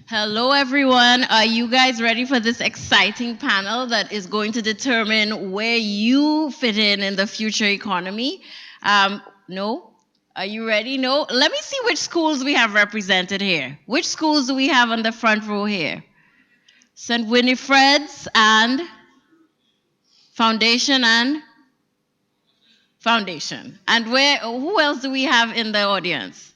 Hello, everyone. Are you guys ready for this exciting panel that is going to determine where you fit in the future economy? No? Are you ready? No? Let me see which schools we have represented here. Which schools do we have on the front row here? St. Winifred's and Foundation and Foundation. And who else do we have in the audience?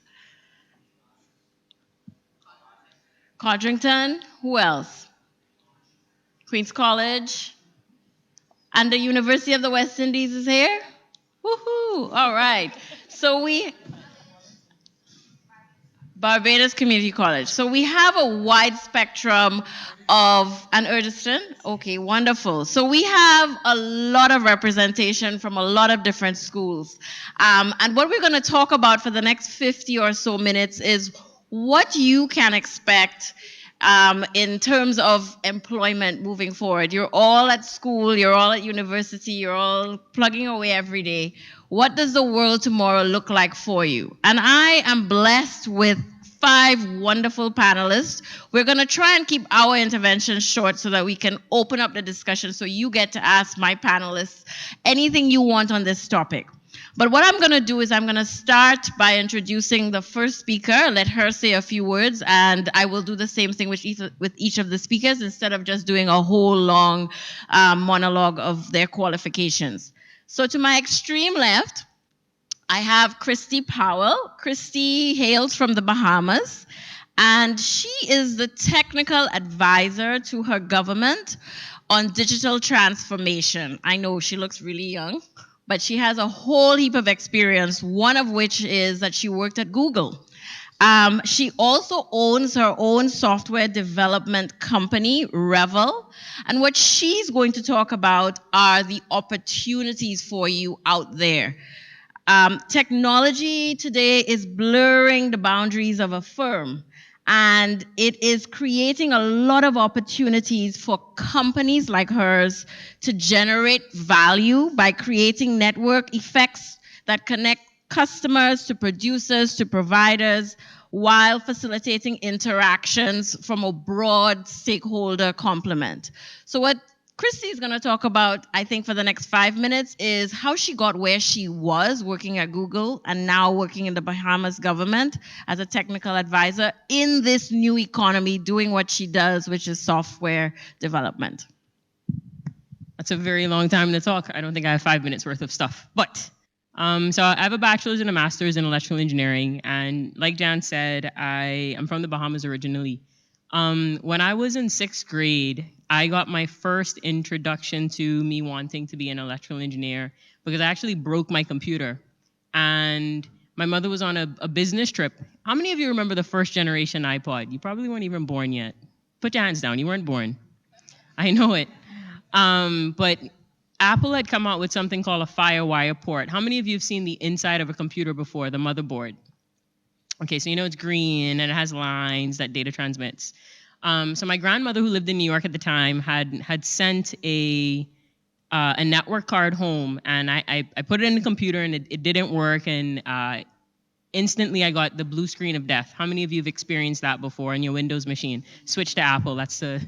Codrington, who else? Queen's College. And the University of the West Indies is here? Woohoo! All right. So Barbados Community College. So we have a wide spectrum and Urdeston? Okay, wonderful. So we have a lot of representation from a lot of different schools. And what we're going to talk about for the next 50 or so minutes is what you can expect in terms of employment moving forward. You're all at school, you're all at university, you're all plugging away every day. What does the world tomorrow look like for you? And I am blessed with 5 wonderful panelists. We're going to try and keep our intervention short so that we can open up the discussion so you get to ask my panelists anything you want on this topic. But what I'm going to do is I'm going to start by introducing the first speaker, let her say a few words, and I will do the same thing with each of the speakers instead of just doing a whole long monologue of their qualifications. So to my extreme left, I have Kristie Powell. Kristie hails from the Bahamas, and she is the technical advisor to her government on digital transformation. I know she looks really young, but she has a whole heap of experience, one of which is that she worked at Google. She also owns her own software development company, Revel. And what she's going to talk about are the opportunities for you out there. Technology today is blurring the boundaries of a firm, and it is creating a lot of opportunities for companies like hers to generate value by creating network effects that connect customers to producers to providers while facilitating interactions from a broad stakeholder complement. So what Kristie is going to talk about, I think, for the next 5 minutes is how she got where she was working at Google and now working in the Bahamas government as a technical advisor in this new economy, doing what she does, which is software development. That's a very long time to talk. I don't think I have 5 minutes worth of stuff. But, so I have a bachelor's and a master's in electrical engineering. And like Jan said, I am from the Bahamas originally. When I was in 6th grade, I got my first introduction to me wanting to be an electrical engineer because I actually broke my computer. And my mother was on a business trip. How many of you remember the first generation iPod? You probably weren't even born yet. Put your hands down. You weren't born. I know it. But Apple had come out with something called a FireWire port. How many of you have seen the inside of a computer before, the motherboard? Okay, so you know it's green and it has lines that data transmits. So my grandmother, who lived in New York at the time, had sent a network card home, and I put it in the computer, and it didn't work, and instantly I got the blue screen of death. How many of you have experienced that before in your Windows machine? Switch to Apple. That's the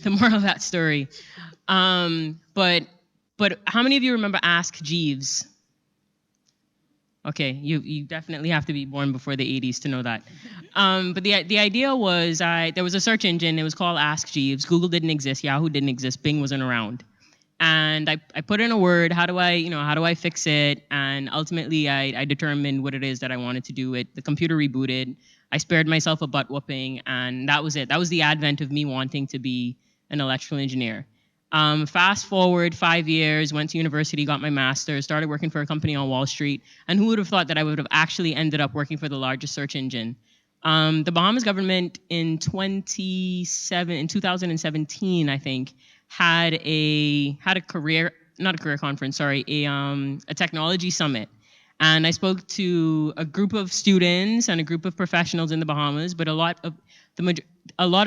moral of that story. But how many of you remember Ask Jeeves? Okay, you definitely have to be born before the 80s to know that. But the idea was there was a search engine. It was called Ask Jeeves. Google didn't exist. Yahoo didn't exist. Bing wasn't around. And I put in a word. How do I fix it? And ultimately, I determined what it is that I wanted to do. The computer rebooted. I spared myself a butt whooping, and that was it. That was the advent of me wanting to be an electrical engineer. Fast forward 5 years, went to university, got my master's, started working for a company on Wall Street. And who would have thought that I would have actually ended up working for the largest search engine? The Bahamas government in 2017, I think, had a technology summit. And I spoke to a group of students and a group of professionals in the Bahamas, but a lot of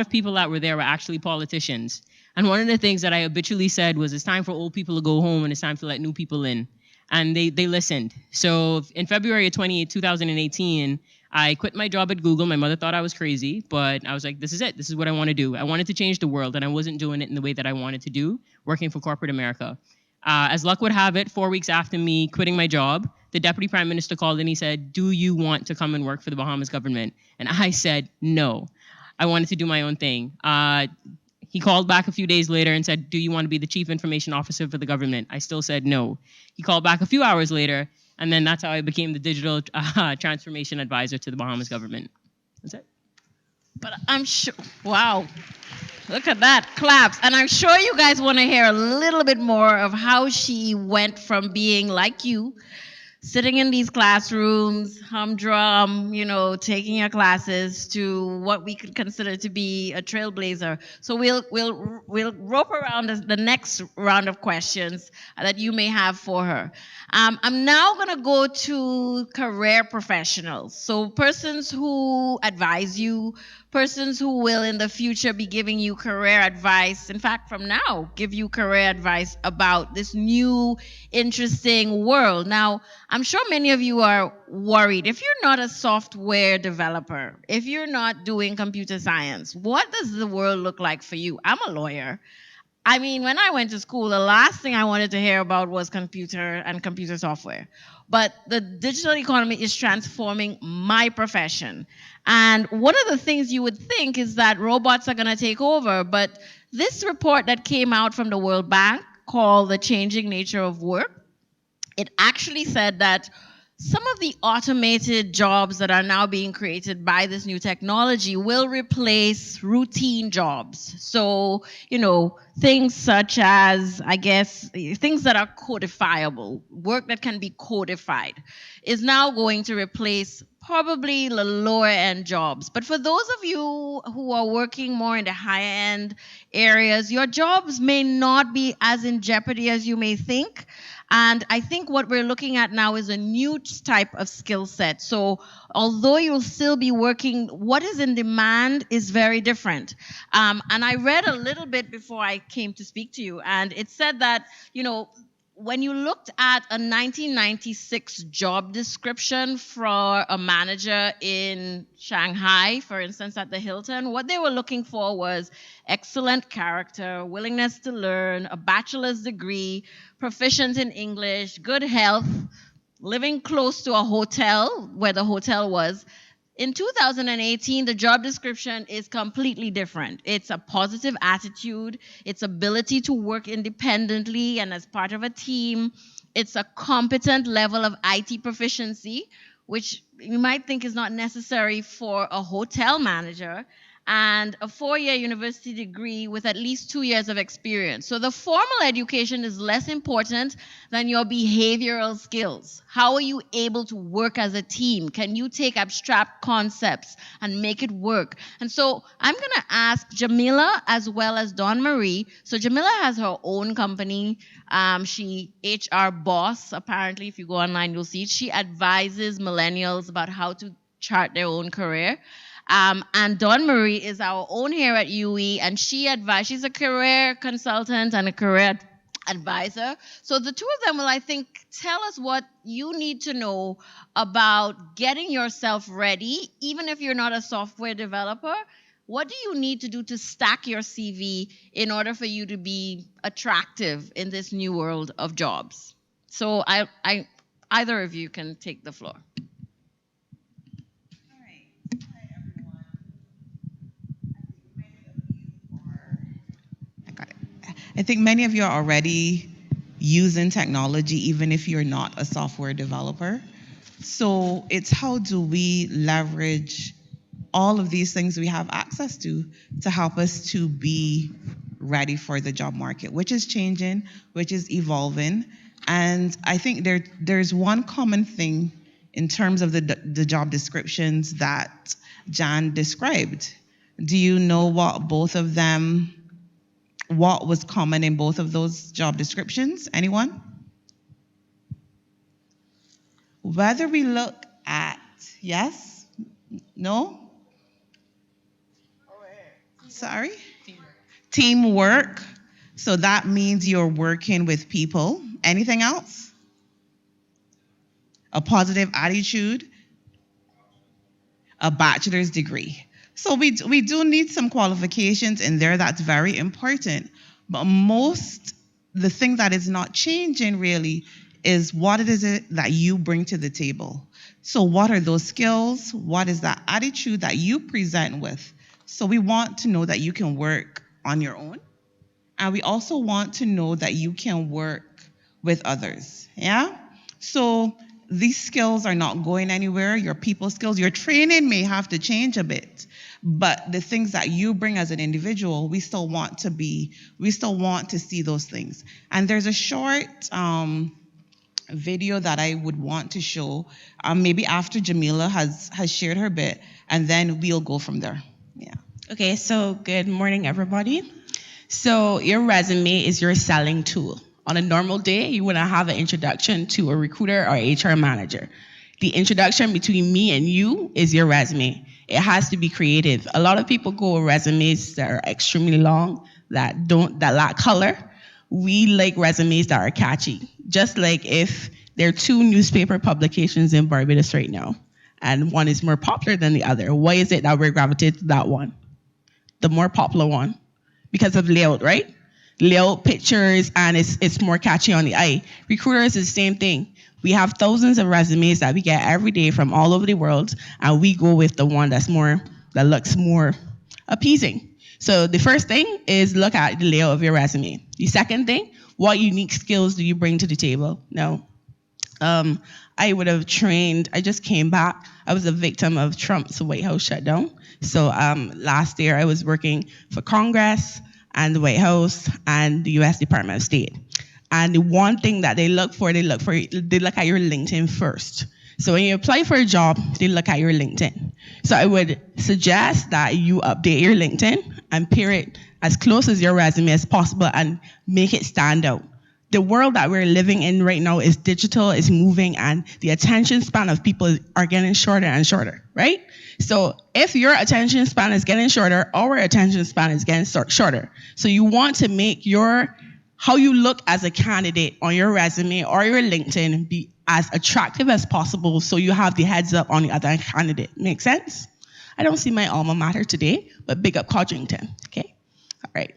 people that were there were actually politicians. And one of the things that I habitually said was, it's time for old people to go home and it's time to let new people in. And they listened. So in February of 2018, I quit my job at Google. My mother thought I was crazy, but I was like, this is it. This is what I want to do. I wanted to change the world, and I wasn't doing it in the way that I wanted to do, working for corporate America. As luck would have it, 4 weeks after me quitting my job, the deputy prime minister called and he said, do you want to come and work for the Bahamas government? And I said, no. I wanted to do my own thing. He called back a few days later and said, do you want to be the chief information officer for the government? I still said no. He called back a few hours later, and then that's how I became the digital transformation advisor to the Bahamas government. That's it. But I'm sure, wow. Look at that, claps. And I'm sure you guys want to hear a little bit more of how she went from being like you, sitting in these classrooms, humdrum, taking your classes, to what we could consider to be a trailblazer. So we'll rope around the next round of questions that you may have for her. I'm now going to go to career professionals. So persons who advise you, persons who will in the future be giving you career advice, in fact, from now, give you career advice about this new, interesting world. Now, I'm sure many of you are worried. If you're not a software developer, if you're not doing computer science, what does the world look like for you? I'm a lawyer. I mean, when I went to school, the last thing I wanted to hear about was computer and computer software. But the digital economy is transforming my profession. And one of the things you would think is that robots are going to take over. But this report that came out from the World Bank called The Changing Nature of Work, it actually said that some of the automated jobs that are now being created by this new technology will replace routine jobs. So, things such as, things that are codifiable, work that can be codified, is now going to replace probably the lower end jobs. But for those of you who are working more in the higher end areas, your jobs may not be as in jeopardy as you may think. And I think what we're looking at now is a new type of skill set. So although you'll still be working, what is in demand is very different. And I read a little bit before I came to speak to you, and it said that, when you looked at a 1996 job description for a manager in Shanghai, for instance, at the Hilton, what they were looking for was excellent character, willingness to learn, a bachelor's degree, proficient in English, good health, living close to a hotel, where the hotel was. In 2018, the job description is completely different. It's a positive attitude. It's ability to work independently and as part of a team. It's a competent level of IT proficiency, which you might think is not necessary for a hotel manager, and a 4-year university degree with at least 2 years of experience. So the formal education is less important than your behavioral skills. How are you able to work as a team? Can you take abstract concepts and make it work? And so I'm going to ask Jameela as well as Dawn Marie. So Jameela has her own company. She HR Boss, apparently, if you go online, you'll see it. She advises millennials about how to chart their own career. And Dawn Marie is our own here at UE, and she's a career consultant and a career advisor. So the two of them will, I think, tell us what you need to know about getting yourself ready, even if you're not a software developer. What do you need to do to stack your CV in order for you to be attractive in this new world of jobs? So either of you can take the floor. I think many of you are already using technology, even if you're not a software developer. So it's how do we leverage all of these things we have access to help us to be ready for the job market, which is changing, which is evolving. And I think there's one common thing in terms of the job descriptions that Jan described. Do you know what was common in both of those job descriptions? Anyone? Whether we look at, yes? No? Sorry? Teamwork. So that means you're working with people. Anything else? A positive attitude. a bachelor's degree. So we do need some qualifications in there. That's very important. But the thing that is not changing really is what it is that you bring to the table. So what are those skills? What is that attitude that you present with? So we want to know that you can work on your own. And we also want to know that you can work with others. Yeah? So these skills are not going anywhere. Your people skills, your training may have to change a bit, but the things that you bring as an individual, we still want to see those things. And there's a short video that I would want to show, maybe after Jameela has shared her bit, and then we'll go from there. Yeah. Okay, so good morning, everybody. So your resume is your selling tool. On a normal day, you wouldn't have an introduction to a recruiter or HR manager. The introduction between me and you is your resume. It has to be creative. A lot of people go with resumes that are extremely long, that lack color. We like resumes that are catchy. Just like if there are 2 newspaper publications in Barbados right now, and one is more popular than the other, why is it that we're gravitated to that one? The more popular one. Because of layout, right? Layout, pictures, and it's more catchy on the eye. Recruiters is the same thing. We have thousands of resumes that we get every day from all over the world, and we go with the one that looks more appeasing. So the first thing is look at the layout of your resume. The second thing, what unique skills do you bring to the table? Now, I would have trained, I just came back. I was a victim of Trump's White House shutdown. So last year I was working for Congress and the White House and the U.S. Department of State. And the one thing that they look at your LinkedIn first. So when you apply for a job, they look at your LinkedIn. So I would suggest that you update your LinkedIn and pair it as close as your resume as possible and make it stand out. The world that we're living in right now is digital, is moving, and the attention span of people are getting shorter and shorter, right? So if your attention span is getting shorter, our attention span is getting shorter. So you want to make how you look as a candidate on your resume or your LinkedIn be as attractive as possible so you have the heads up on the other candidate. Make sense? I don't see my alma mater today, but big up Codrington, okay? All right.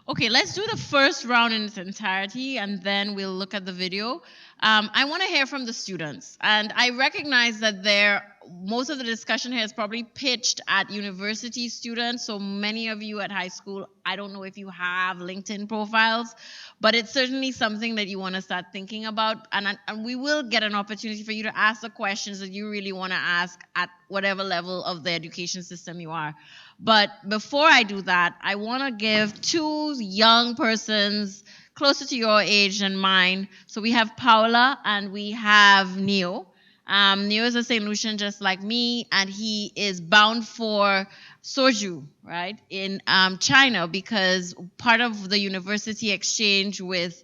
Okay, let's do the first round in its entirety, and then we'll look at the video. I want to hear from the students, and I recognize that most of the discussion here is probably pitched at university students, so many of you at high school, I don't know if you have LinkedIn profiles, but it's certainly something that you want to start thinking about, and we will get an opportunity for you to ask the questions that you really want to ask at whatever level of the education system you are. But before I do that, I want to give 2 young persons closer to your age than mine. So we have Paula and we have Neo. Neo is a St. Lucian just like me, and he is bound for Soju, right, in China, because part of the university exchange with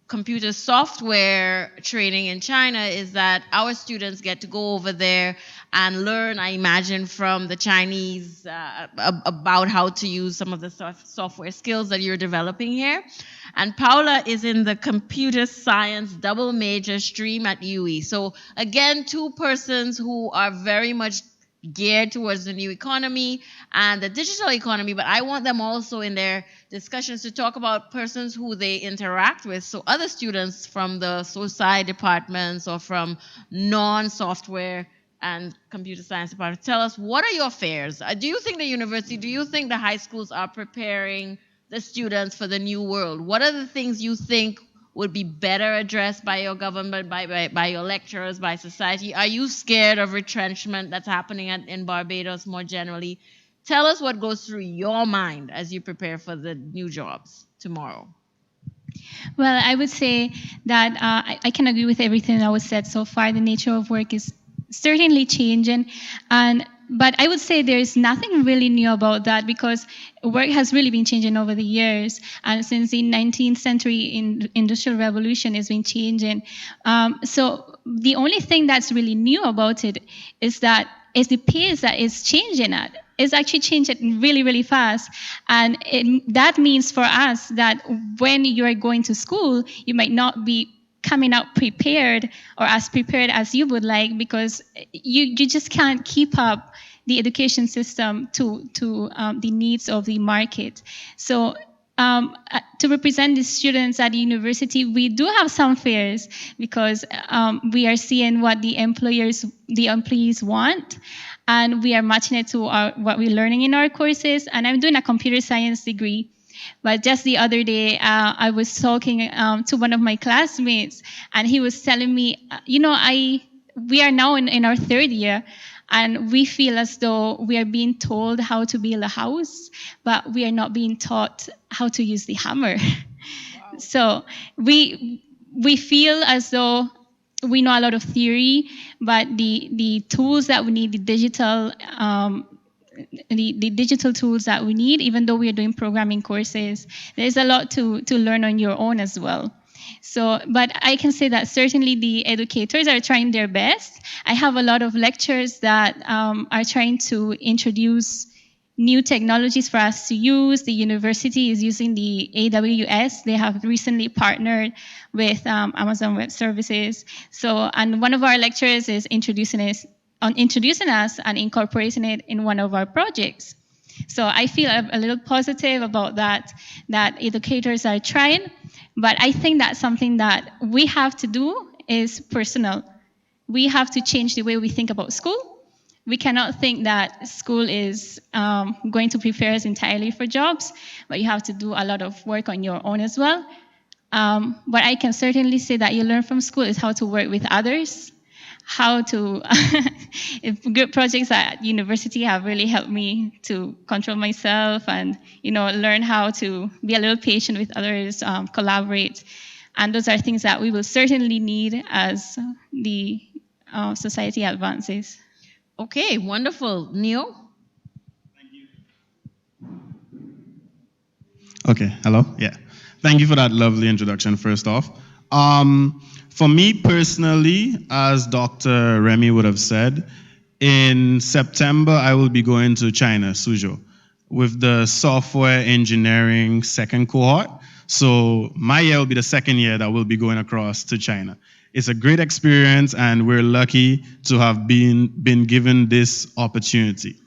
computer software training in China is that our students get to go over there and learn, I imagine, from the Chinese about how to use some of the software skills that you're developing here. And Paula is in the computer science double major stream at UE. So again, 2 persons who are very much geared towards the new economy and the digital economy, but I want them also in their discussions to talk about persons who they interact with. So other students from the SOCI departments or from non-software and computer science departments, tell us, what are your fears? Do you think the high schools are preparing the students for the new world? What are the things you think would be better addressed by your government, by your lecturers, by society? Are you scared of retrenchment that's happening in Barbados more generally? Tell us what goes through your mind as you prepare for the new jobs tomorrow. Well, I would say that I can agree with everything that was said so far. The nature of work is certainly changing, but I would say there is nothing really new about that, because work has really been changing over the years, and since the 19th century industrial revolution has been changing. So the only thing that's really new about it is the pace that it's changing at. It's actually changing really, really fast. And that means for us that when you are going to school, you might not be coming out prepared or as prepared as you would like, because you just can't keep up the education system to the needs of the market. So to represent the students at the university, we do have some fairs because we are seeing what the employees want, and we are matching it to what we're learning in our courses. And I'm doing a computer science degree. But just the other day, I was talking to one of my classmates, and he was telling me, we are now in our third year, and we feel as though we are being told how to build a house, but we are not being taught how to use the hammer. Wow. So we feel as though we know a lot of theory, but the tools that we need, the digital tools that we need, even though we are doing programming courses, there's a lot to learn on your own as well. So, but I can say that certainly the educators are trying their best. I have a lot of lectures that are trying to introduce new technologies for us to use. The university is using the AWS. They have recently partnered with Amazon Web Services. So, and one of our lecturers is introducing us and incorporating it in one of our projects. So I feel a little positive about that educators are trying, but I think that's something that we have to do is personal. We have to change the way we think about school. We cannot think that school is going to prepare us entirely for jobs, but you have to do a lot of work on your own as well. But I can certainly say that you learn from school is how to work with others, how to, group projects at university have really helped me to control myself and, learn how to be a little patient with others, collaborate. And those are things that we will certainly need as the society advances. Okay, wonderful. Neo? Thank you. Okay, hello? Yeah. Thank you for that lovely introduction, first off. For me personally, as Dr. Remy would have said, in September, I will be going to China, Suzhou, with the software engineering second cohort. So my year will be the second year that we'll be going across to China. It's a great experience, and we're lucky to have been given this opportunity.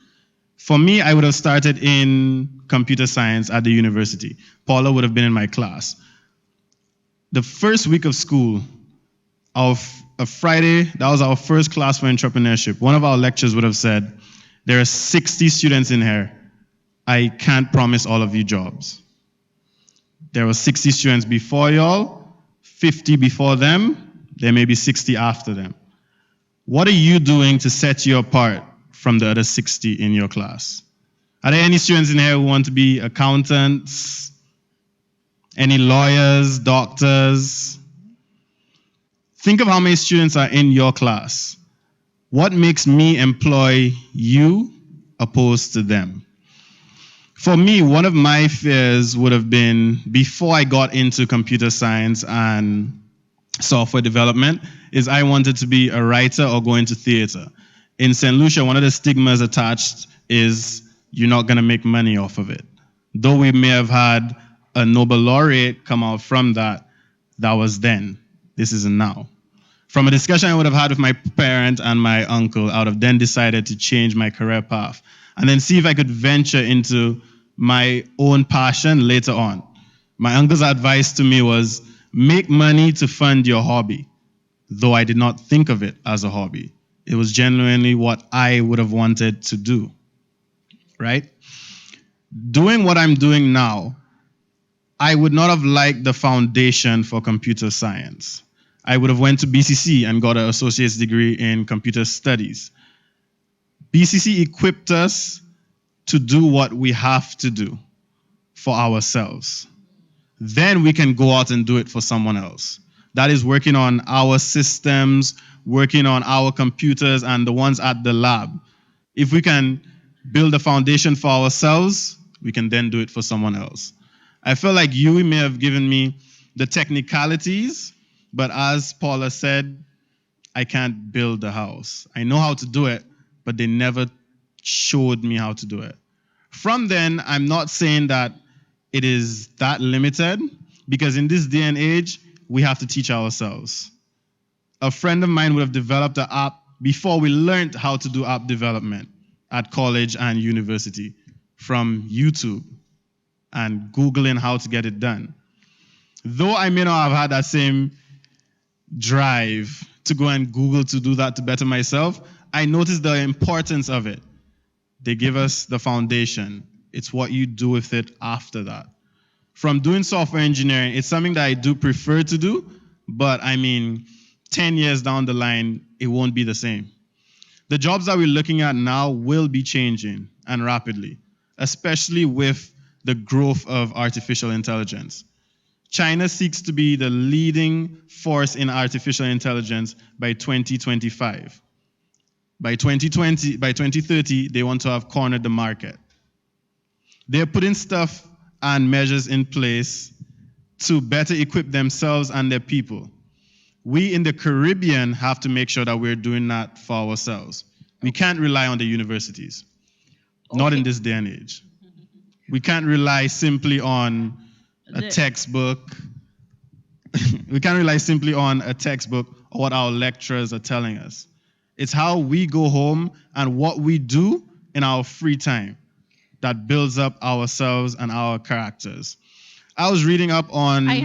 For me, I would have started in computer science at the university. Paula would have been in my class. The first week of school, a Friday, that was our first class for entrepreneurship. One of our lecturers would have said, there are 60 students in here. I can't promise all of you jobs. There were 60 students before y'all, 50 before them, there may be 60 after them. What are you doing to set you apart from the other 60 in your class? Are there any students in here who want to be accountants? Any lawyers, doctors? Think of how many students are in your class. What makes me employ you opposed to them? For me, one of my fears would have been, before I got into computer science and software development, is I wanted to be a writer or go into theater. In St. Lucia, one of the stigmas attached is you're not going to make money off of it. Though we may have had a Nobel laureate come out from that, that was then. This isn't now. From a discussion I would have had with my parent and my uncle, I would have then decided to change my career path and then see if I could venture into my own passion later on. My uncle's advice to me was, make money to fund your hobby, though I did not think of it as a hobby. It was genuinely what I would have wanted to do, right? Doing what I'm doing now, I would not have liked the foundation for computer science. I would have went to BCC and got an associate's degree in computer studies. BCC equipped us to do what we have to do for ourselves. Then we can go out and do it for someone else. That is working on our systems, working on our computers and the ones at the lab. If we can build a foundation for ourselves, we can then do it for someone else. I feel like you may have given me the technicalities, but as Paula said, I can't build a house. I know how to do it, but they never showed me how to do it. From then, I'm not saying that it is that limited, because in this day and age, we have to teach ourselves. A friend of mine would have developed an app before we learned how to do app development at college and university from YouTube and Googling how to get it done. Though I may not have had that same drive to go and Google to do that to better myself, I noticed the importance of it. They give us the foundation. It's what you do with it after that. From doing software engineering, it's something that I do prefer to do, but 10 years down the line, it won't be the same. The jobs that we're looking at now will be changing, and rapidly, especially with the growth of artificial intelligence. China seeks to be the leading force in artificial intelligence by 2025. By 2030, they want to have cornered the market. They're putting stuff and measures in place to better equip themselves and their people. We in the Caribbean have to make sure that we're doing that for ourselves. We can't rely on the universities, not in this day and age. We can't rely simply on a textbook. We can't rely simply on a textbook or what our lecturers are telling us. It's how we go home and what we do in our free time that builds up ourselves and our characters. I was reading up on... I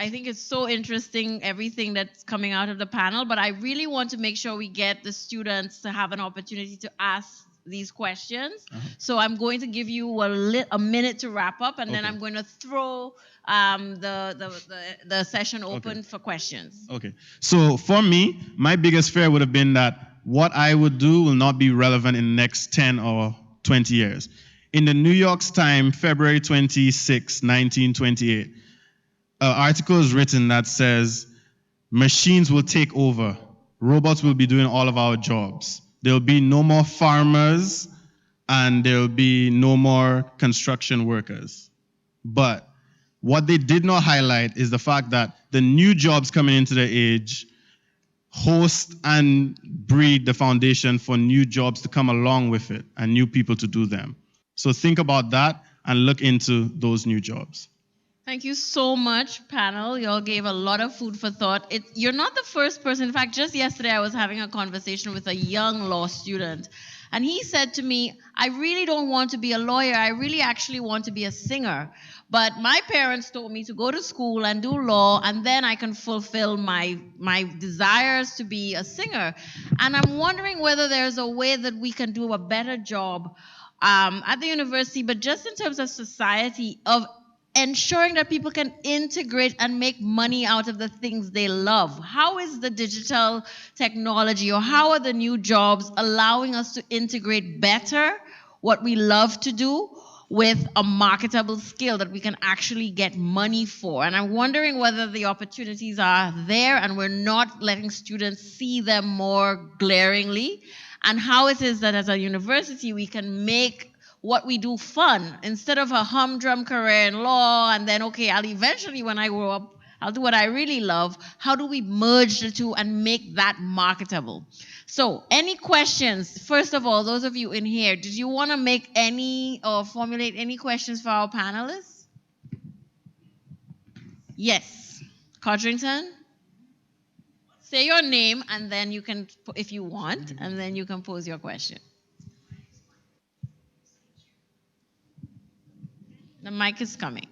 think it's so interesting, everything that's coming out of the panel, but I really want to make sure we get the students to have an opportunity to ask these questions. So I'm going to give you a minute to wrap up, and then I'm going to throw the session open for questions. Okay. So for me, my biggest fear would have been that what I would do will not be relevant in the next 10 or 20 years. In the New York Times, February 26, 1928, an article is written that says, machines will take over. Robots will be doing all of our jobs. There will be no more farmers, and there will be no more construction workers. But what they did not highlight is the fact that the new jobs coming into the age host and breed the foundation for new jobs to come along with it and new people to do them. So think about that and look into those new jobs. Thank you so much, panel. You all gave a lot of food for thought. You're not the first person. In fact, just yesterday I was having a conversation with a young law student, and he said to me, I really don't want to be a lawyer. I really actually want to be a singer. But my parents told me to go to school and do law, and then I can fulfill my desires to be a singer. And I'm wondering whether there's a way that we can do a better job at the university, but just in terms of society, of ensuring that people can integrate and make money out of the things they love. How is the digital technology, or how are the new jobs allowing us to integrate better what we love to do with a marketable skill that we can actually get money for? And I'm wondering whether the opportunities are there and we're not letting students see them more glaringly, and how it is that as a university we can make what we do fun, instead of a humdrum career in law and then, okay, I'll eventually, when I grow up, I'll do what I really love. How do we merge the two and make that marketable? So, any questions? First of all, those of you in here, did you want to make any or formulate any questions for our panelists? Yes. Codrington? Say your name, and then you can, if you want, and then you can pose your question. The mic is coming.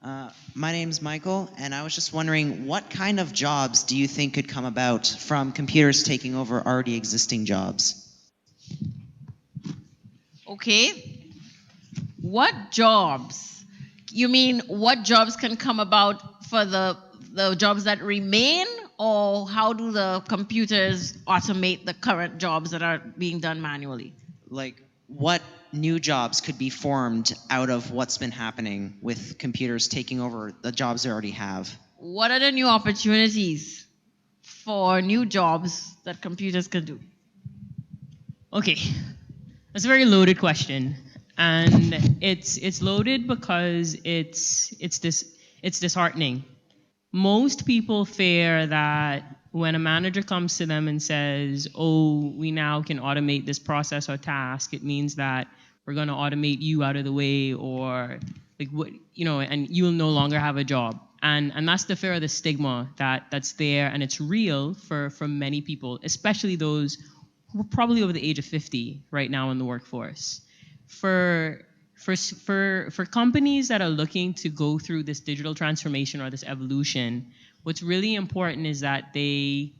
My name's Michael, and I was just wondering, what kind of jobs do you think could come about from computers taking over already existing jobs? Okay. What jobs? You mean what jobs can come about for the jobs that remain, or how do the computers automate the current jobs that are being done manually? Like, what new jobs could be formed out of what's been happening with computers taking over the jobs they already have? What are the new opportunities for new jobs that computers can do? Okay, that's a very loaded question, and it's loaded because it's disheartening. Most people fear that when a manager comes to them and says, oh, we now can automate this process or task, it means that we're going to automate you out of the way, or like what, and you'll no longer have a job. And that's the fear of the stigma that's there, and it's real for many people, especially those who are probably over the age of 50 right now in the workforce. For companies that are looking to go through this digital transformation or this evolution, what's really important is that they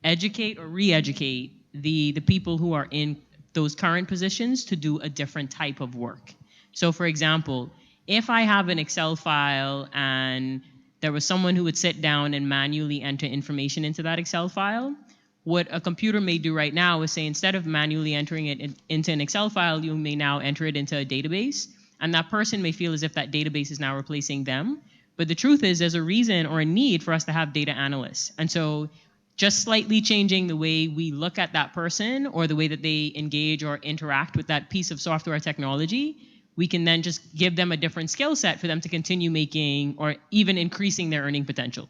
educate or re-educate the people who are in those current positions to do a different type of work. So for example, if I have an Excel file and there was someone who would sit down and manually enter information into that Excel file, what a computer may do right now is say, instead of manually entering it into an Excel file, you may now enter it into a database, and that person may feel as if that database is now replacing them. But the truth is, there's a reason or a need for us to have data analysts. And so just slightly changing the way we look at that person or the way that they engage or interact with that piece of software technology, we can then just give them a different skill set for them to continue making or even increasing their earning potential.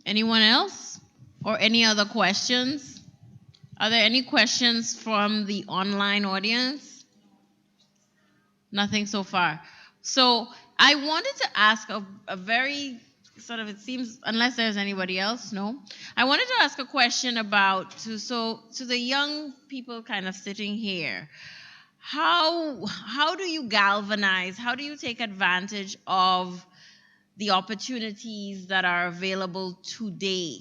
Anyone else? Or any other questions? Are there any questions from the online audience? Nothing so far. So I wanted to ask a very sort of, it seems, unless there's anybody else, no? I wanted to ask a question about, to the young people kind of sitting here, how do you galvanize, how do you take advantage of the opportunities that are available today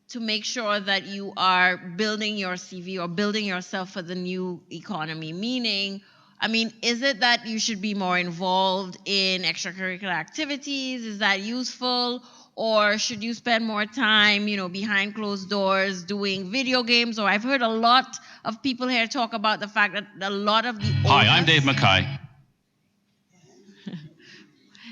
to make sure that you are building your CV or building yourself for the new economy? Meaning, I mean, is it that you should be more involved in extracurricular activities? Is that useful? Or should you spend more time, behind closed doors doing video games? Or I've heard a lot of people here talk about the fact that a lot of the Hi, I'm Dave Mackay.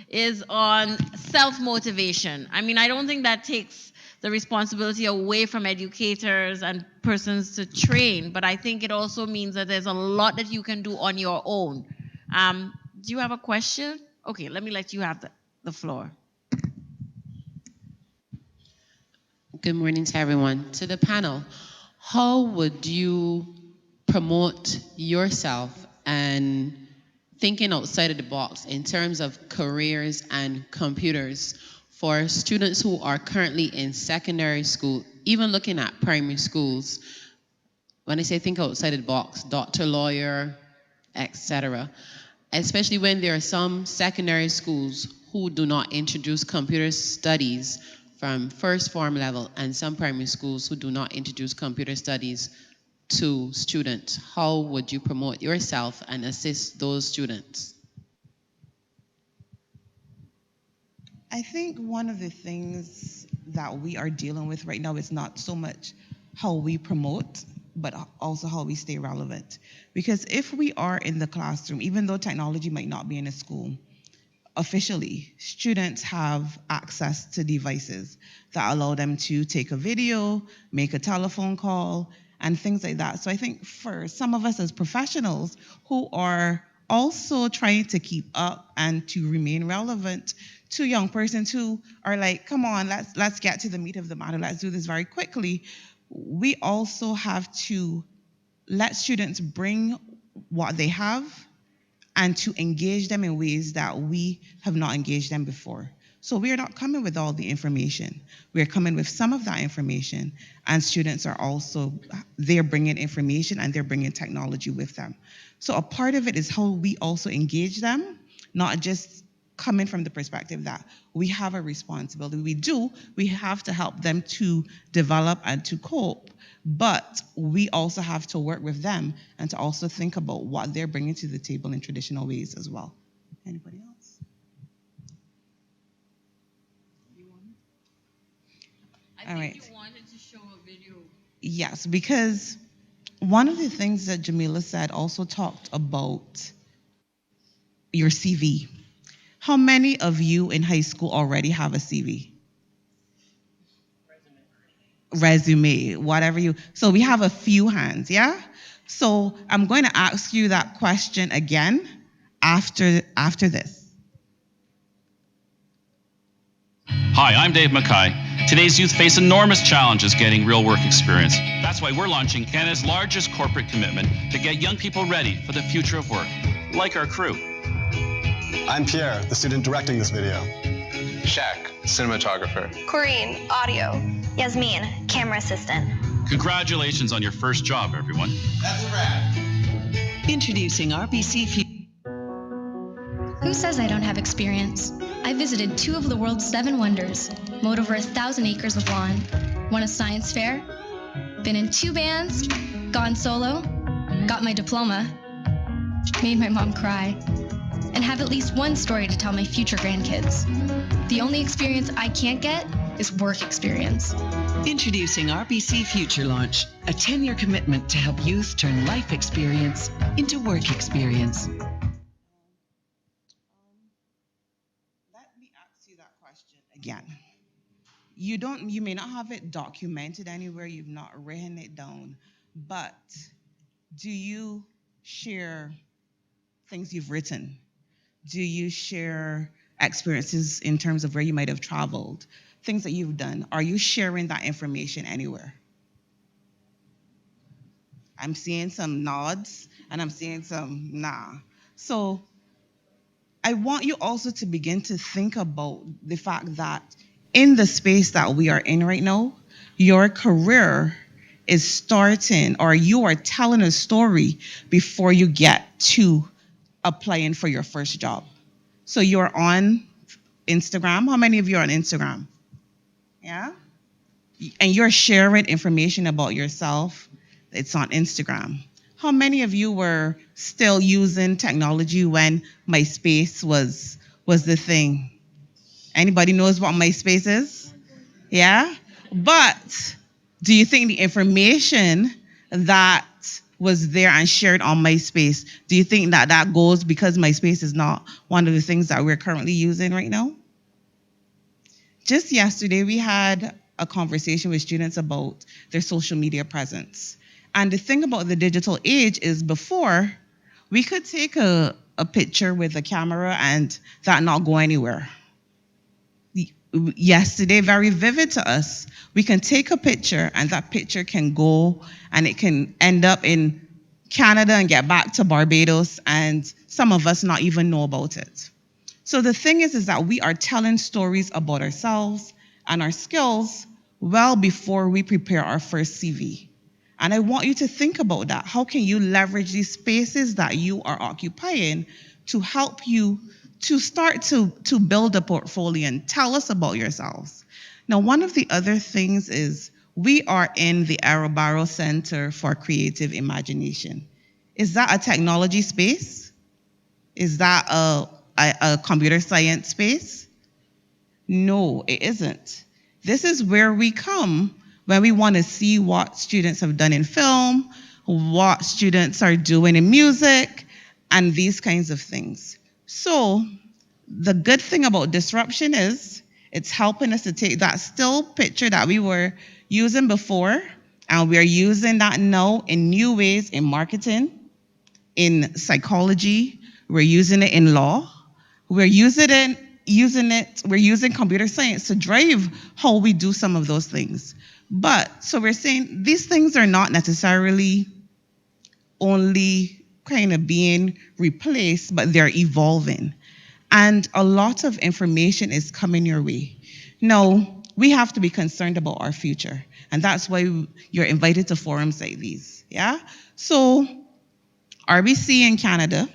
is on self-motivation. I mean, I don't think that takes the responsibility away from educators and persons to train, but I think it also means that there's a lot that you can do on your own. Do you have a question? Okay, let me let you have the floor. Good morning to everyone. To the panel, how would you promote yourself and thinking outside of the box in terms of careers and computers for students who are currently in secondary school, even looking at primary schools? When I say think outside of the box, doctor, lawyer, etc., especially when there are some secondary schools who do not introduce computer studies from first form level and some primary schools who do not introduce computer studies to students. How would you promote yourself and assist those students? I think one of the things that we are dealing with right now is not so much how we promote, but also how we stay relevant. Because if we are in the classroom, even though technology might not be in a school, officially, students have access to devices that allow them to take a video, make a telephone call, and things like that. So I think for some of us as professionals who are also trying to keep up and to remain relevant to young persons who are like, come on, let's get to the meat of the matter, let's do this very quickly, we also have to let students bring what they have and to engage them in ways that we have not engaged them before. So we are not coming with all the information. We're coming with some of that information, and students are also, they're bringing information and they're bringing technology with them. So a part of it is how we also engage them, not just coming from the perspective that we have a responsibility. We have to help them to develop and to cope, but we also have to work with them and to also think about what they're bringing to the table in traditional ways as well. Anybody else? I think you wanted to show a video. Yes, because one of the things that Jameela said also talked about your CV. How many of you in high school already have a CV? Resume, whatever you. So we have a few hands, yeah? So I'm going to ask you that question again after this. Hi, I'm Dave Mackay. Today's youth face enormous challenges getting real work experience. That's why we're launching Canada's largest corporate commitment to get young people ready for the future of work, like our crew. I'm Pierre, the student directing this video. Shaq, cinematographer. Corrine, audio. Yasmin, camera assistant. Congratulations on your first job, everyone. That's a wrap. Introducing RBC. Who says I don't have experience? I visited 2 of the world's 7 wonders, mowed over 1,000 acres of lawn, won a science fair, been in 2 bands, gone solo, got my diploma, made my mom cry, and have at least one story to tell my future grandkids. The only experience I can't get is work experience. Introducing RBC Future Launch, a 10-year commitment to help youth turn life experience into work experience. Let me ask you that question again. You may not have it documented anywhere, you've not written it down, but do you share things you've written? Do you share experiences in terms of where you might have traveled, things that you've done? Are you sharing that information anywhere? I'm seeing some nods and I'm seeing some nah. So I want you also to begin to think about the fact that in the space that we are in right now, your career is starting, or you are telling a story before you get to applying for your first job. So you're on Instagram. How many of you are on Instagram? Yeah? And you're sharing information about yourself. It's on Instagram. How many of you were still using technology when MySpace was the thing? Anybody knows what MySpace is? Yeah? But do you think the information that was there and shared on MySpace, do you think that that goes because MySpace is not one of the things that we're currently using right now? Just yesterday, we had a conversation with students about their social media presence. And the thing about the digital age is before, we could take a picture with a camera and that not go anywhere. Yesterday, very vivid to us, we can take a picture and that picture can go and it can end up in Canada and get back to Barbados, and some of us not even know about it. So the thing is that we are telling stories about ourselves and our skills well before we prepare our first CV. And I want you to think about that. How can you leverage these spaces that you are occupying to help you to start to build a portfolio and tell us about yourselves? Now, one of the other things is we are in the Arrow Center for Creative Imagination. Is that a technology space? Is that a computer science space? No, it isn't. This is where we come when we want to see what students have done in film, what students are doing in music, and these kinds of things. So the good thing about disruption is it's helping us to take that still picture that we were using before, and we're using that now in new ways in marketing, in psychology, we're using it in law, we're using computer science to drive how we do some of those things. But so we're saying these things are not necessarily only kind of being replaced, but they're evolving. And a lot of information is coming your way. Now, we have to be concerned about our future. And that's why you're invited to forums like these. Yeah? So RBC in Canada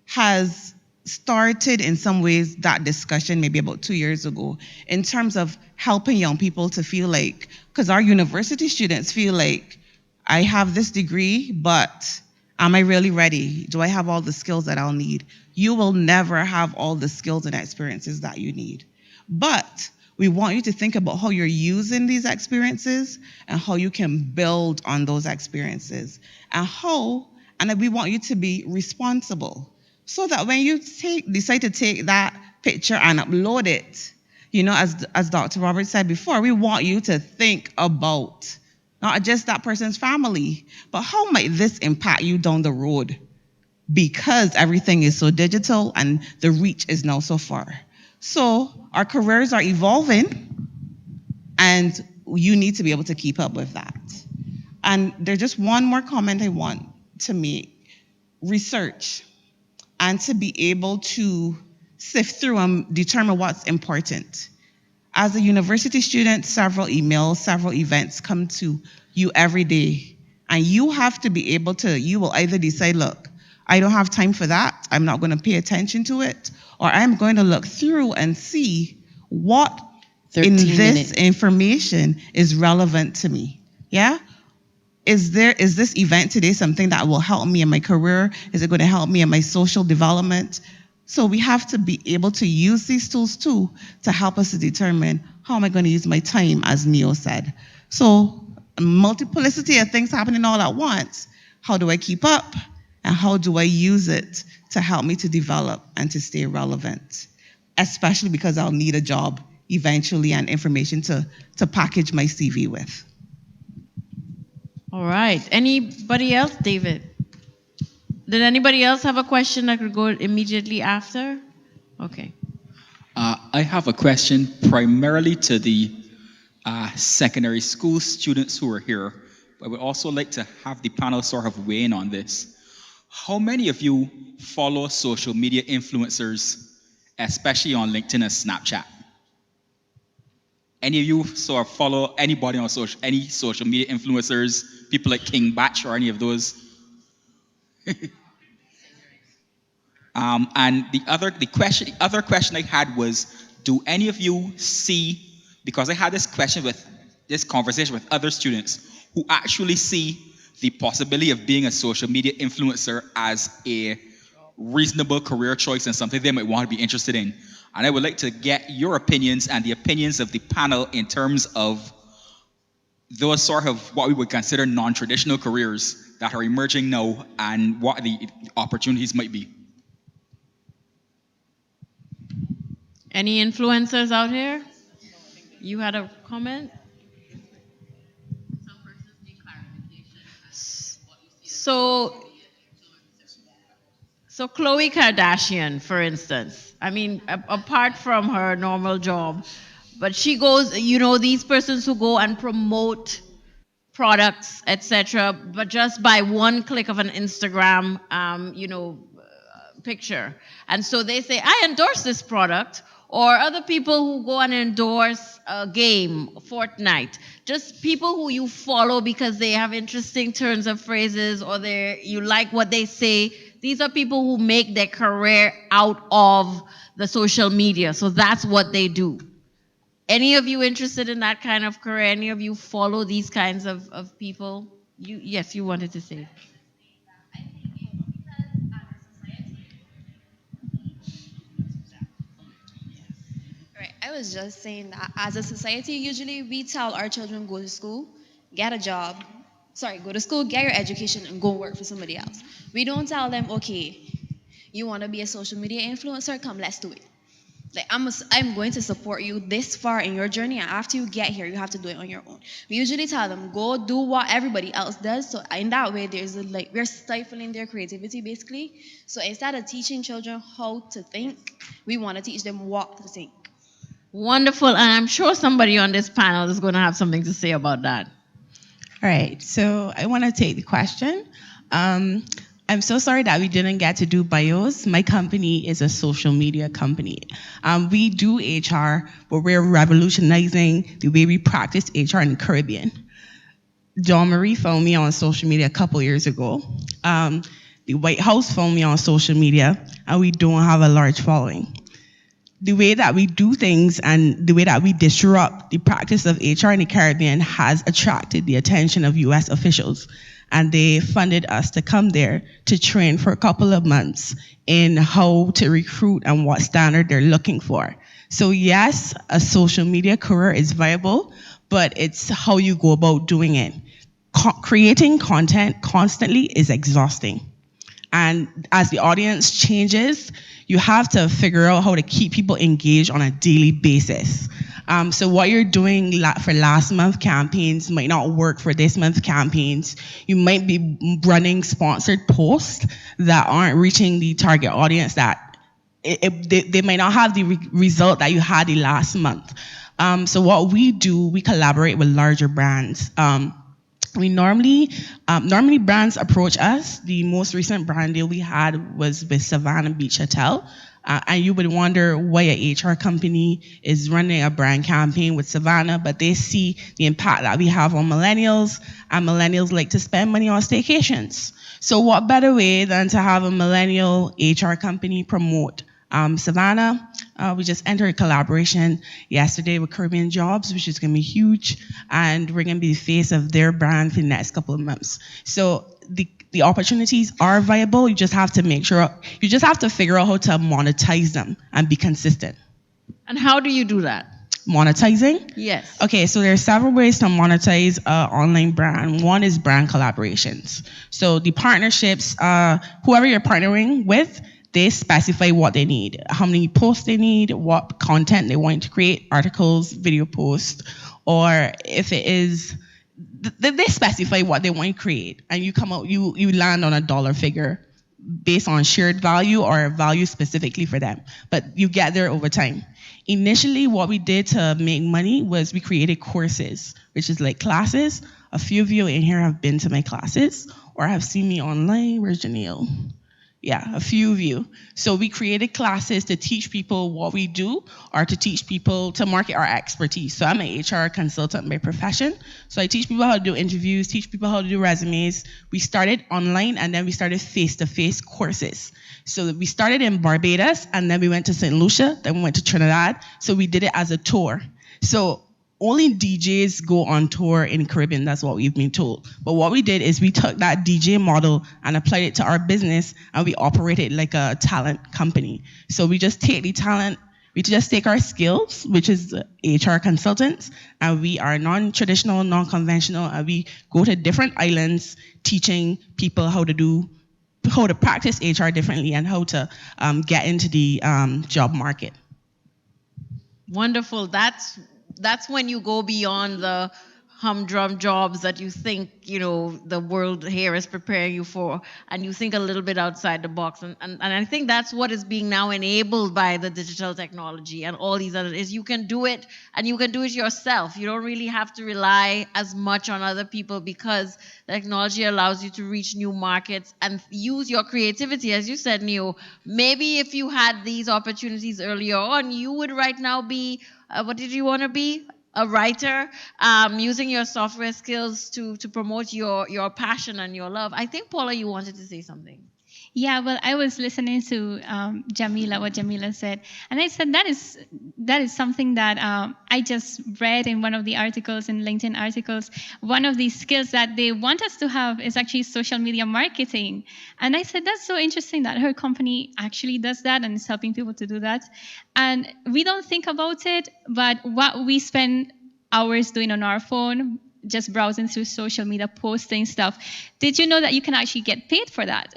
has started in some ways that discussion maybe about 2 years ago in terms of helping young people to feel like, because our university students feel like, I have this degree, but am I really ready? Do I have all the skills that I'll need? You will never have all the skills and experiences that you need. But we want you to think about how you're using these experiences and how you can build on those experiences. And we want you to be responsible so that when you decide to take that picture and upload it, you know, as Dr. Roberts said before, we want you to think about not just that person's family, but how might this impact you down the road? Because everything is so digital and the reach is now so far. So our careers are evolving, And you need to be able to keep up with that. And there's just one more comment I want to make. Research, and to be able to sift through and determine what's important. As a university student, several emails, several events come to you every day. And you have to be able to, you will either decide, look, I don't have time for that, I'm not going to pay attention to it, or I'm going to look through and see what in this information is relevant to me. Yeah? Is this event today something that will help me in my career? Is it going to help me in my social development? So we have to be able to use these tools too to help us to determine how am I going to use my time, as Neo said. So multiplicity of things happening all at once. How do I keep up? And how do I use it to help me to develop and to stay relevant? Especially because I'll need a job eventually and information to package my CV with. All right. Anybody else? David? Did anybody else have a question that could go immediately after? Okay. I have a question primarily to the secondary school students who are here. I would also like to have the panel sort of weigh in on this. How many of you follow social media influencers, especially on LinkedIn and Snapchat? Any of you sort of follow anybody on any social media influencers, people like King Batch or any of those? And the other question I had was, do any of you see, because I had this conversation with other students who actually see the possibility of being a social media influencer as a reasonable career choice and something they might want to be interested in. And I would like to get your opinions and the opinions of the panel in terms of those sort of what we would consider non-traditional careers that are emerging now and what the opportunities might be. Any influencers out here? You had a comment? So Khloe Kardashian, for instance, I mean, apart from her normal job, but she goes, these persons who go and promote products, etc., but just by one click of an Instagram, picture. And so they say, I endorse this product. Or other people who go and endorse a game, Fortnite. Just people who you follow because they have interesting turns of phrases or you like what they say. These are people who make their career out of the social media. So that's what they do. Any of you interested in that kind of career? Any of you follow these kinds of people? Yes, you wanted to say. I was just saying that as a society, usually we tell our children go to school, get a job. Go to school, get your education, and go work for somebody else. We don't tell them, okay, you want to be a social media influencer? Come, let's do it. Like, I'm going to support you this far in your journey, and after you get here, you have to do it on your own. We usually tell them, go do what everybody else does. So in that way, we're stifling their creativity, basically. So instead of teaching children how to think, we want to teach them what to think. Wonderful, and I'm sure somebody on this panel is going to have something to say about that. All right, so I want to take the question. I'm so sorry that we didn't get to do bios. My company is a social media company. We do HR, but we're revolutionizing the way we practice HR in the Caribbean. John Marie found me on social media a couple years ago. The White House found me on social media, and we don't have a large following. The way that we do things and the way that we disrupt the practice of HR in the Caribbean has attracted the attention of U.S. officials. And they funded us to come there to train for a couple of months in how to recruit and what standard they're looking for. So yes, a social media career is viable, but it's how you go about doing it. Creating content constantly is exhausting. And as the audience changes, you have to figure out how to keep people engaged on a daily basis. So what you're doing for last month campaigns might not work for this month campaigns. You might be running sponsored posts that aren't reaching the target audience that they might not have the result that you had the last month. So what we do, we collaborate with larger brands. We normally brands approach us. The most recent brand deal we had was with Savannah Beach Hotel. And you would wonder why a HR company is running a brand campaign with Savannah, but they see the impact that we have on millennials, and millennials like to spend money on staycations. So what better way than to have a millennial HR company promote Savannah? We just entered a collaboration yesterday with Caribbean Jobs, which is going to be huge, and we're going to be the face of their brand for the next couple of months. So the opportunities are viable. You just have to figure out how to monetize them and be consistent. And how do you do that? Monetizing? Yes. Okay, so there are several ways to monetize an online brand. One is brand collaborations. So the partnerships, whoever you're partnering with, they specify what they need, how many posts they need, what content they want to create, articles, video posts, or if it is, they specify what they want to create, and you come out, you land on a dollar figure based on shared value or value specifically for them, but you get there over time. Initially, what we did to make money was we created courses, which is like classes. A few of you in here have been to my classes or have seen me online. Where's Janelle? Yeah, a few of you. So we created classes to teach people what we do, or to teach people to market our expertise. So I'm an HR consultant by profession. So I teach people how to do interviews, teach people how to do resumes. We started online, and then we started face-to-face courses. So we started in Barbados, and then we went to St. Lucia, then we went to Trinidad. So we did it as a tour. So only DJs go on tour in Caribbean, that's what we've been told. But what we did is we took that DJ model and applied it to our business, and we operated like a talent company. So we just take the talent, we just take our skills, which is HR consultants, and we are non-traditional, non-conventional, and we go to different islands teaching people how to practice HR differently and how to get into the job market. Wonderful. That's when you go beyond the humdrum jobs that you think, the world here is preparing you for, and you think a little bit outside the box. And I think that's what is being now enabled by the digital technology and all these others, is you can do it, and you can do it yourself. You don't really have to rely as much on other people, because technology allows you to reach new markets and use your creativity. As you said, Neo, maybe if you had these opportunities earlier on, you would right now be, what did you want to be? A writer, using your software skills to promote your passion and your love. I think, Paula, you wanted to say something. Yeah, well, I was listening to Jameela, what Jameela said, and I said that is something that I just read in one of the articles, in LinkedIn articles. One of the skills that they want us to have is actually social media marketing. And I said, that's so interesting that her company actually does that and is helping people to do that. And we don't think about it, but what we spend hours doing on our phone, just browsing through social media, posting stuff. Did you know that you can actually get paid for that?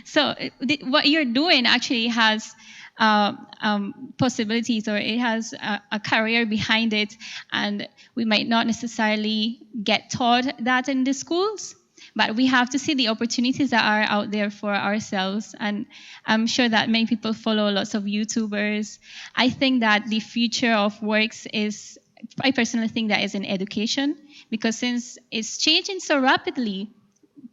So what you're doing actually has possibilities, or it has a career behind it, and we might not necessarily get taught that in the schools, but we have to see the opportunities that are out there for ourselves. And I'm sure that many people follow lots of YouTubers. I think that the future of works is, I personally think that is in education, because since it's changing so rapidly,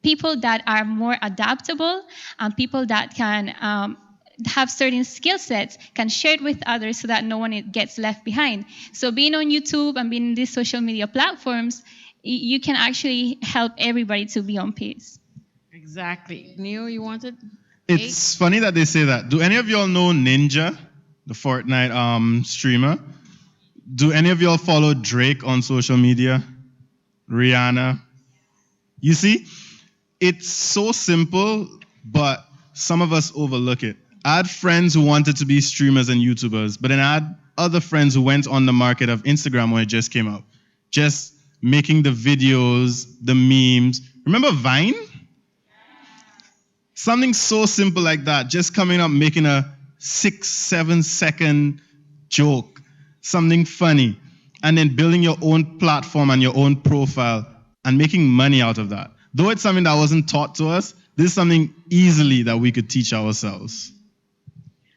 people that are more adaptable and people that can have certain skill sets can share it with others so that no one gets left behind. So being on YouTube and being in these social media platforms, you can actually help everybody to be on pace. Exactly. Neo, you wanted? It's funny that they say that. Do any of y'all know Ninja, the Fortnite streamer? Do any of y'all follow Drake on social media? Rihanna? You see, it's so simple, but some of us overlook it. I had friends who wanted to be streamers and YouTubers, but then I had other friends who went on the market of Instagram when it just came out. Just making the videos, the memes. Remember Vine? Something so simple like that, just coming up, making a 6-7 second joke, something funny, and then building your own platform and your own profile and making money out of that. Though it's something that wasn't taught to us, this is something easily that we could teach ourselves.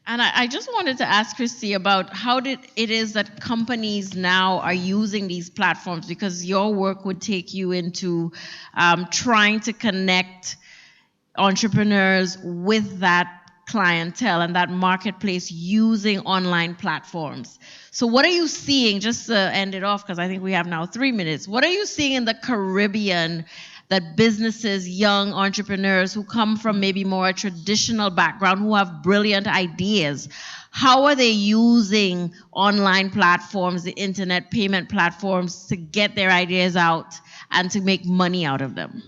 And I just wanted to ask Kristie about how it is that companies now are using these platforms, because your work would take you into trying to connect entrepreneurs with that clientele and that marketplace using online platforms. So what are you seeing, just to end it off, because I think we have now 3 minutes, what are you seeing in the Caribbean that businesses, young entrepreneurs who come from maybe more a traditional background, who have brilliant ideas, how are they using online platforms, the internet payment platforms, to get their ideas out and to make money out of them?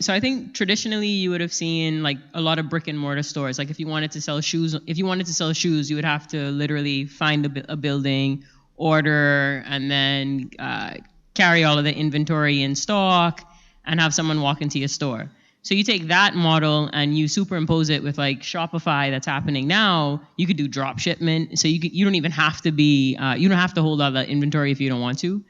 So I think traditionally you would have seen like a lot of brick and mortar stores. Like if you wanted to sell shoes, you would have to literally find a building, order, and then carry all of the inventory in stock and have someone walk into your store. So you take that model and you superimpose it with like Shopify that's happening now. You could do drop shipment. So you don't even have to be, you don't have to hold all the inventory if you don't want to.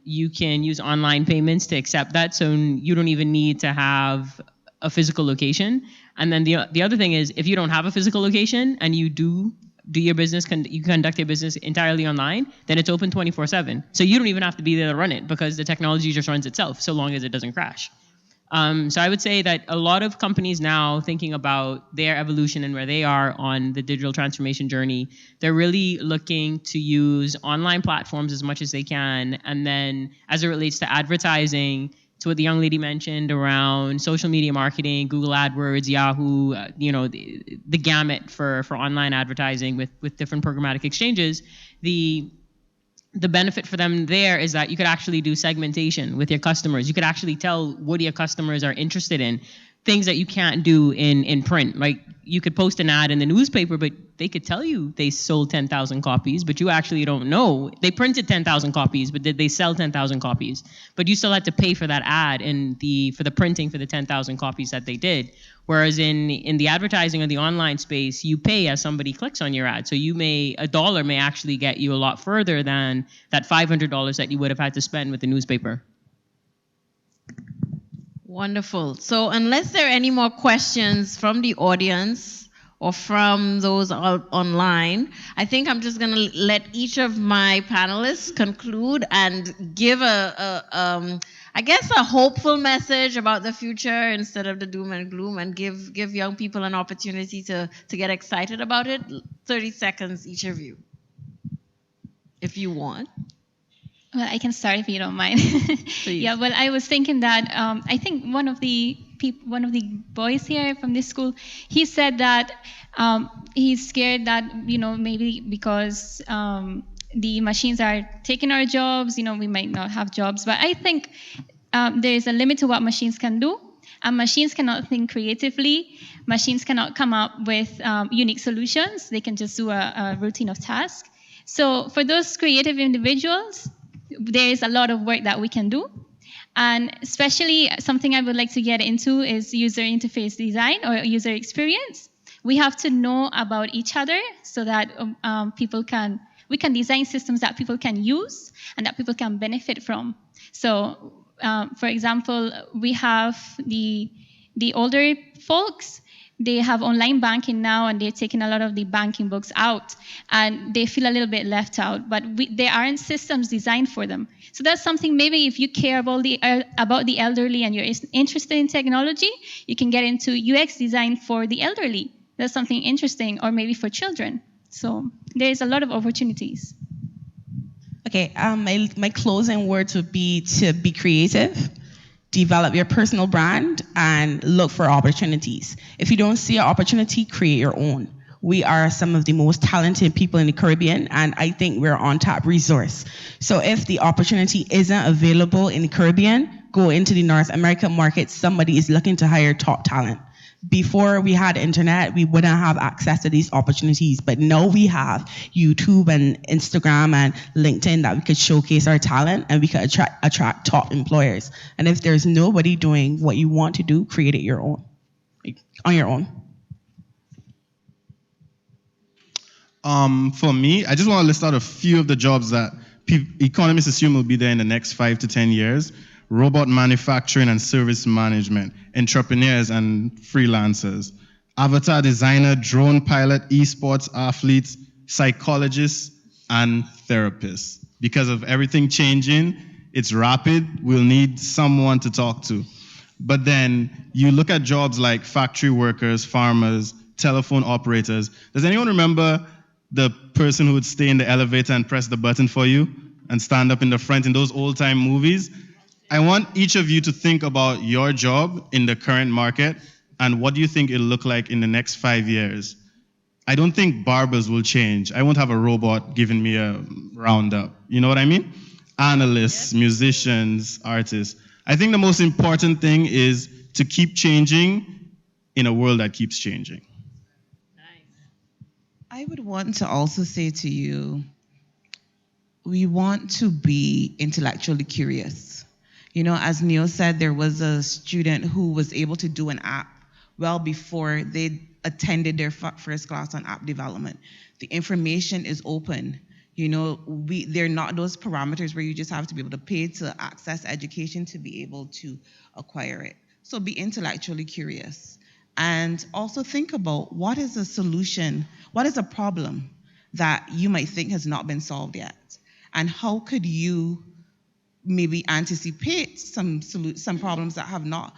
You can use online payments to accept that. So you don't even need to have a physical location. And then the other thing is, if you don't have a physical location and you do your business, you conduct your business entirely online, then it's open 24/7. So you don't even have to be there to run it, because the technology just runs itself so long as it doesn't crash. So I would say that a lot of companies now, thinking about their evolution and where they are on the digital transformation journey, they're really looking to use online platforms as much as they can. And then as it relates to advertising, to what the young lady mentioned around social media marketing, Google AdWords, Yahoo, the gamut for online advertising with different programmatic exchanges, the benefit for them there is that you could actually do segmentation with your customers. You could actually tell what your customers are interested in, things that you can't do in print. Like you could post an ad in the newspaper, but they could tell you they sold 10,000 copies, but you actually don't know. They printed 10,000 copies, but did they sell 10,000 copies? But you still had to pay for that ad for the printing for the 10,000 copies that they did. Whereas in the advertising or the online space, you pay as somebody clicks on your ad. So $1 may actually get you a lot further than that $500 that you would have had to spend with the newspaper. Wonderful. So unless there are any more questions from the audience or from those online, I think I'm just going to let each of my panelists conclude and give a hopeful message about the future instead of the doom and gloom, and give young people an opportunity to get excited about it. 30 seconds, each of you, if you want. Well, I can start if you don't mind. Yeah, well, I was thinking that I think one of the boys here from this school, he said that he's scared that, maybe because the machines are taking our jobs, we might not have jobs. But I think there is a limit to what machines can do. And machines cannot think creatively. Machines cannot come up with unique solutions. They can just do a routine of tasks. So for those creative individuals, there is a lot of work that we can do. And especially something I would like to get into is user interface design or user experience. We have to know about each other so that we can design systems that people can use and that people can benefit from. So, for example, we have the older folks. They have online banking now, and they're taking a lot of the banking books out, and they feel a little bit left out. But there aren't systems designed for them. So that's something, maybe if you care about the elderly and you're interested in technology, you can get into UX design for the elderly. That's something interesting, or maybe for children. So there's a lot of opportunities. Okay, my closing words would be to be creative, develop your personal brand, and look for opportunities. If you don't see an opportunity, create your own. We are some of the most talented people in the Caribbean, and I think we're on top resource. So if the opportunity isn't available in the Caribbean, go into the North American market. Somebody is looking to hire top talent. Before we had internet, we wouldn't have access to these opportunities, but now we have YouTube and Instagram and LinkedIn that we could showcase our talent, and we could attract top employers. And if there's nobody doing what you want to do, create it your own, on your own. For me, I just want to list out a few of the jobs that economists assume will be there in the next 5 to 10 years. Robot manufacturing and service management, entrepreneurs and freelancers, avatar designer, drone pilot, esports athletes, psychologists, and therapists. Because of everything changing, it's rapid, we'll need someone to talk to. But then you look at jobs like factory workers, farmers, telephone operators. Does anyone remember the person who would stay in the elevator and press the button for you and stand up in the front in those old-time movies? I want each of you to think about your job in the current market and what do you think it'll look like in the next 5 years. I don't think barbers will change. I won't have a robot giving me a roundup. You know what I mean? Analysts, musicians, artists. I think the most important thing is to keep changing in a world that keeps changing. I would want to also say to you, we want to be intellectually curious. You know, as Neil said, there was a student who was able to do an app well before they attended their first class on app development. The information is open. You know, they're not those parameters where you just have to be able to pay to access education to be able to acquire it. So be intellectually curious. And also think about what is a solution, what is a problem that you might think has not been solved yet? And how could you maybe anticipate some problems that have not,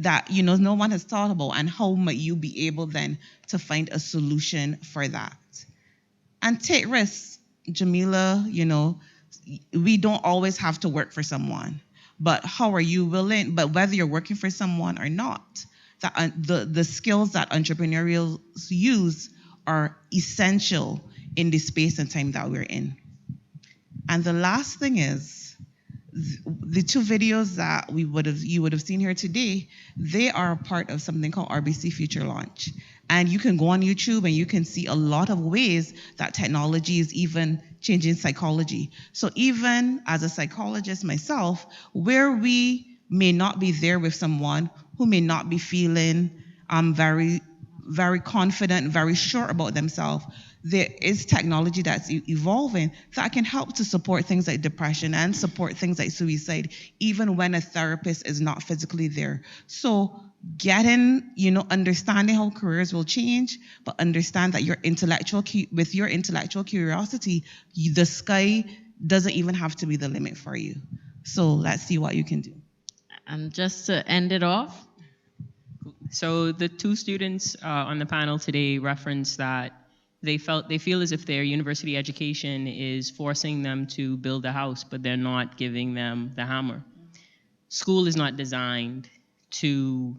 that, you know, no one has thought about, and how might you be able then to find a solution for that? And take risks. Jameela, you know, we don't always have to work for someone, but how are you willing, but whether you're working for someone or not, the skills that entrepreneurials use are essential in the space and time that we're in. And the last thing is, the two videos that you would have seen here today, they are a part of something called RBC Future Launch. And you can go on YouTube and you can see a lot of ways that technology is even changing psychology. So even as a psychologist myself, where we may not be there with someone who may not be feeling very, very confident, very sure about themselves, there is technology that's evolving that can help to support things like depression and support things like suicide, even when a therapist is not physically there. So understanding how careers will change, but understand that with your intellectual curiosity, the sky doesn't even have to be the limit for you. So let's see what you can do. And just to end it off. So the two students on the panel today referenced that they feel as if their university education is forcing them to build a house, but they're not giving them the hammer. School is not designed to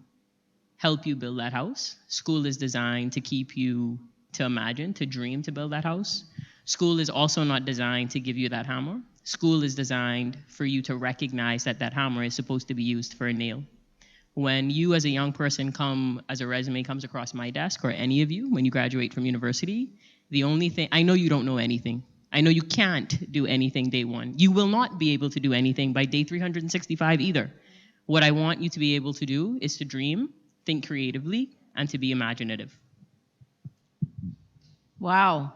help you build that house. School is designed to keep you to imagine, to dream, to build that house. School is also not designed to give you that hammer. School is designed for you to recognize that that hammer is supposed to be used for a nail. When you as a young person as a resume comes across my desk, or any of you, when you graduate from university, the only thing, I know you don't know anything. I know you can't do anything day one. You will not be able to do anything by day 365 either. What I want you to be able to do is to dream, think creatively, and to be imaginative. Wow.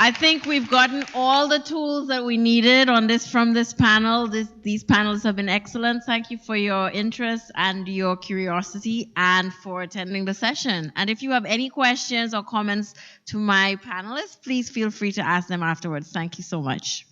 I think we've gotten all the tools that we needed from this panel. These panels have been excellent. Thank you for your interest and your curiosity and for attending the session. And if you have any questions or comments to my panelists, please feel free to ask them afterwards. Thank you so much.